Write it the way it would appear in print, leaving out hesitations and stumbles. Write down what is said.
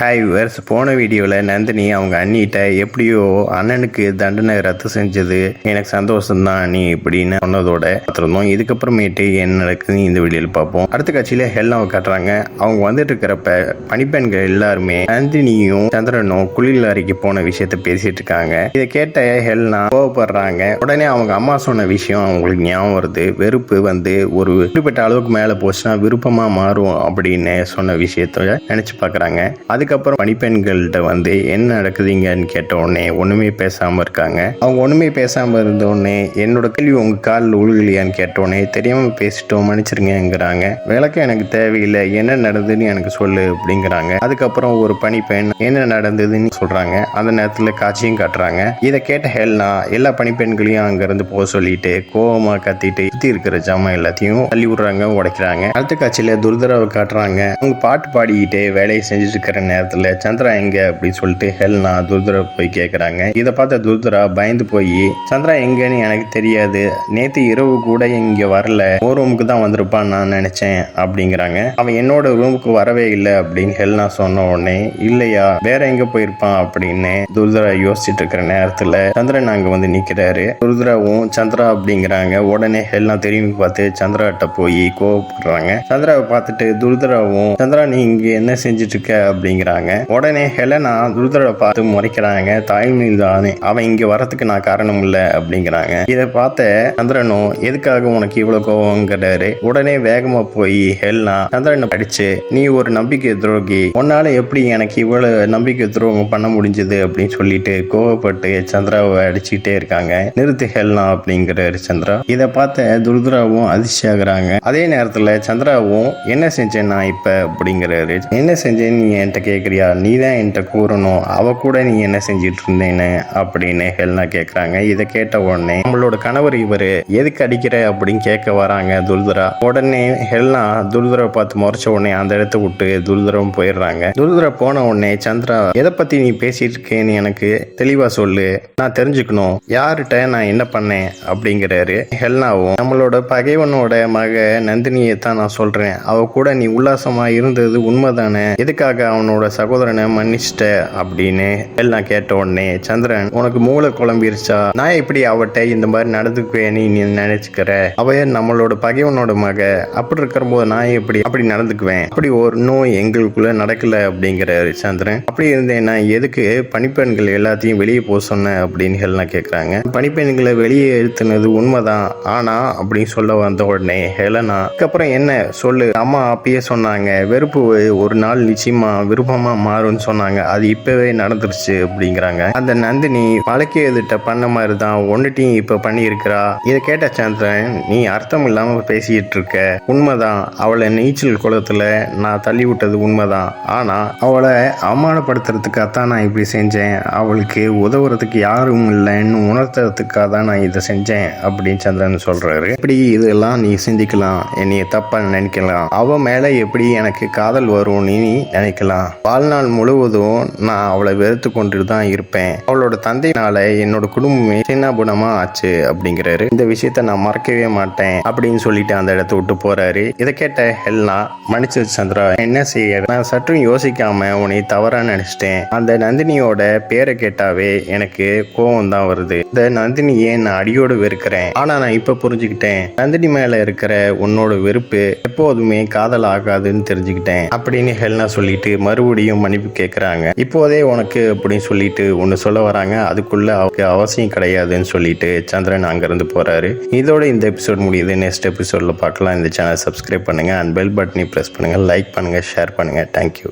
Hi viewers, போன வீடியோவில் நந்தினி அவங்க அண்ணிட்ட எப்படியோ அண்ணனுக்கு தண்டனை ரத்து செஞ்சது எனக்கு சந்தோஷம்தான் அண்ணி இப்படின்னு சொன்னதோட பார்த்துருந்தோம். இதுக்கப்புறமேட்டு என்ன நடக்குதுன்னு இந்த வீடியோவில் பார்ப்போம். அடுத்த காட்சியில் ஹெல்னாவை காட்டுறாங்க. அவங்க வந்துட்டு இருக்கிறப்ப பணிப்பெண்கள் எல்லாருமே நந்தினியும் சந்திரனும் குளியல் அறைக்கு போன விஷயத்த பேசிட்டு இருக்காங்க. இதை கேட்ட ஹெல்னா கோவப்படுறாங்க. உடனே அவங்க அம்மா சொன்ன விஷயம் அவங்களுக்கு ஞாபகம் வருது. வெறுப்பு ஒரு குறிப்பிட்ட அளவுக்கு மேலே போச்சுன்னா விருப்பமாக மாறும் அப்படின்னு சொன்ன விஷயத்த நினைச்சு பார்க்குறாங்க. அதுக்கப்புறம் பணிப்பெண்கள்கிட்ட என்ன நடக்குதுங்கன்னு கேட்ட உடனே ஒண்ணுமே பேசாம இருக்காங்க. அவங்க ஒண்ணுமே பேசாம இருந்த உடனே என்னோட கேள்வி உங்க காலில் உழுகலையான்னு கேட்ட உடனே தெரியாம பேசிட்டோம் மன்னிச்சிருங்கிறாங்க. விளக்கம் எனக்கு தேவையில்லை, என்ன நடந்ததுன்னு எனக்கு சொல்லு அப்படிங்கிறாங்க. அதுக்கப்புறம் ஒரு பணிப்பெண் என்ன நடந்ததுன்னு சொல்றாங்க. அந்த நேரத்துல காட்சியும் காட்டுறாங்க. இதை கேட்ட ஹெல்னா எல்லா பணிப்பெண்களையும் அங்க இருந்து போக சொல்லிட்டு கோவமா கத்திட்டு சுத்தி இருக்கிற ஜாமான் எல்லாத்தையும் தள்ளி விடுறாங்க, உடைக்கிறாங்க. அடுத்த காட்சியில துர்தராவை காட்டுறாங்க. அவங்க பாட்டு பாடிக்கிட்டு வேலையை செஞ்சுட்டு இருக்கிற நேரத்துல சந்திரா எங்க அப்படின்னு சொல்லிட்டு ஹெல்னா துர்தரா போய் கேட்கறாங்க. இதை பார்த்த துர்தரா பயந்து போய் சந்திரா எங்கன்னு எனக்கு தெரியாது, நேத்து இரவு கூட இங்க வரல, ஒரு ரூமுக்கு தான் வந்திருப்பான்னு நான் நினைச்சேன் அப்படிங்கிறாங்க. அவன் என்னோட ரூமுக்கு வரவே இல்லை அப்படின்னு ஹெல்னா சொன்ன உடனே இல்லையா வேற எங்க போயிருப்பான் அப்படின்னு துர்தரா யோசிச்சுட்டு இருக்கிற நேரத்துல சந்திரன் அங்க நிக்கிறாரு. துர்தராவும் சந்திரா அப்படிங்கிறாங்க. உடனே ஹெல்னா திரும்பி பார்த்து சந்திராட்ட போய் கோவப்படுறாங்க. சந்திராவை பார்த்துட்டு துர்தராவும் சந்திரா நீ இங்க என்ன செஞ்சுட்டு இருக்க அப்படிங்கிறாங்க. உடனே ஹெலனா துர்தரை பார்த்து முறைக்கிறாங்க. தாய்மையில் தானே அவன் இங்க வரத்துக்கு நான் காரணம் இல்லை அப்படிங்கிறாங்க. இதை பார்த்த சந்திரனும் எதுக்காக உனக்கு இவ்வளவு கோவங்கிறாரு. உடனே வேகமா போய் ஹெல்னா சந்திரனை அடிச்சு நீ ஒரு நம்பிக்கை துரோகி, உன்னால எப்படி எனக்கு இவ்வளவு நம்பிக்கை துரோகம் பண்ண முடிஞ்சது அப்படின்னு சொல்லிட்டு கோவப்பட்டு சந்திராவை அடிச்சுக்கிட்டே இருக்காங்க. நிறுத்து ஹெல்னா அப்படிங்கிறாரு சந்திரா. இதை பார்த்த துர்தராவும் அதிர்ச்சியாகிறாங்க. அதே நேரத்துல சந்திராவும் என்ன செஞ்சேன் நான் இப்ப அப்படிங்கிறாரு. என்ன செஞ்சேன்னு நீ என்கிட்ட கேட்குறியா, நீ தான் என்கிட்ட கூறணும், அவ கூட நீ என்ன செஞ்சிட்டு இருந்தேன்னு அப்படின்னு ஹெல்னா கேட்குறாங்க. இதை கேட்ட உடனே நம்மளோட கணவர் இவரு எதுக்கு அடிக்கிற அப்படின்னு கேட்க வராங்க துர்தரா. உடனே ஹெல்னா துர்தரை பார்த்து முறைச்ச உடனே அந்த இடத்த விட்டு துர்தரம் போயிடுறாங்க. துர்தரா போன உடனே சந்திரா எதை பத்தி நீ பேசிட்டு இருக்கேன்னு எனக்கு தெளிவா சொல்லு, நான் தெரிஞ்சுக்கணும், யார்கிட்ட நான் என்ன பண்ணேன் அப்படிங்கிறாரு. ஹெல்னாவும் நம்மளோட பகைவனோட மக நந்தினியை தான் நான் சொல்றேன், அவ கூட நீ உல்லாசமா இருந்தது உண்மைதானே, எதுக்காக அவனோட சகோதரனை மன்னிச்சிட்ட அப்படின்னு எல்லாம் கேட்ட உடனே சந்திரன் உனக்கு மூளை குழம்பிருச்சா, நான் எப்படி அவட்ட இந்த மாதிரி நடந்துக்குவேன்னு நீ நினைச்சுக்கிற, அவ நம்மளோட பகைவனோட மக, அப்படி இருக்கிற போது நான் எப்படி அப்படி நடந்துக்குவேன், அப்படி ஒரு நோய் எங்களுக்குள்ள நடக்கல அப்படிங்கிறாரு சந்திரன். அப்படி இருந்தேன்னா எதுக்கு பணிப்பெண்கள் எல்லாத்தையும் வெளியே போக சொன்ன அப்படின்னு ஹெல்னா கேட்கறாங்க. பணிப்பெண்களை வெளியே எழுத்துனது உண்மைதான், ஆனா அப்படின்னு சொல்ல வந்த உடனே ஹெலனா அதுக்கப்புறம் என்ன சொல்லு, அம்மா அப்பயே சொன்னாங்க வெறுப்பு ஒரு நாள் நிச்சயமா விருப்பமா மாறும்னு சொன்னாங்க, அது இப்பவே நடந்துருச்சு அப்படிங்கிறாங்க. அந்த நந்தினி மலைக்கு எதிர்ட்ட பண்ண மாதிரி தான் ஒன்னுட்டையும் இப்ப பண்ணி இருக்கிறா. இதை கேட்ட சந்திரன் நீ அர்த்தம் இல்லாம பேசிட்டு இருக்க, உண்மைதான் அவளை நீச்சல் குளத்துல நான் தள்ளி விட்டது உண்மைதான், ஆனா அவளை அவமானப்படுத்துறதுக்காக தான் நான் இப்படி செஞ்சேன், அவளுக்கு உதவுறதுக்கு யாரும் இல்லைன்னு உணர்த்துறதுக்காக தான் நான் இதை செஞ்சேன் அப்படின்னு சந்திரன் சொல்றாரு. இப்படி இதெல்லாம் நீ சிந்திக்கலாம், என்னைய தப்பா நினைக்கலாம், அவ மேல எப்படி எனக்கு காதல் வரும் நீ நினைக்கலாம், வாழ்நாள் முழுவதும் நான் அவளை வெறுத்து கொண்டு தான் இருப்பேன், அவளோட தந்தையினால என்னோட குடும்பமே சின்னபுணமா ஆச்சு அப்படிங்கிறாரு. இந்த விஷயத்த நான் மறக்கவே மாட்டேன் அப்படின்னு சொல்லிட்டு அந்த இடத்த விட்டு போறாரு. இதை கேட்ட ஹெல்னா மன்னிச்சு சந்திரா, என்ன செய்ய, நான் சற்றும் யோசிக்காம உன்னை தவறா நினைச்சிட்டேன், அந்த நந்தினியோட பேரை கேட்டாவே எனக்கு கோவம் தான் வருது, இந்த நந்தினியே நான் அடியோடு வெறுக்கிறேன், ஆனா நான் இப்ப புரிஞ்சுக்கிட்டேன் நந்தினி மேல இருக்கிற உன்னோட வெறுப்பு எப்போதுமே காதல் ஆகாதுன்னு தெரிஞ்சுக்கிட்டேன் அப்படின்னு ஹெல்னா சொல்லிட்டு மறுபடியும் மன்னிப்பு கேட்குறாங்க. இப்போதே உனக்கு அப்படின்னு சொல்லிட்டு ஒன்று சொல்ல வராங்க. அதுக்குள்ள அவருக்கு அவசியம் கிடையாதுன்னு சொல்லிட்டு சந்திரன் அங்கிருந்து போறாரு. இதோட இந்த எபிசோட் முடியுது. நெக்ஸ்ட் எபிசோட்ல பார்க்கலாம். இந்த சேனல் சப்ஸ்கிரைப் பண்ணுங்க அண்ட் பெல் பட்டனை பிரஸ் பண்ணுங்க, லைக் பண்ணுங்க, ஷேர் பண்ணுங்க. தேங்க்யூ.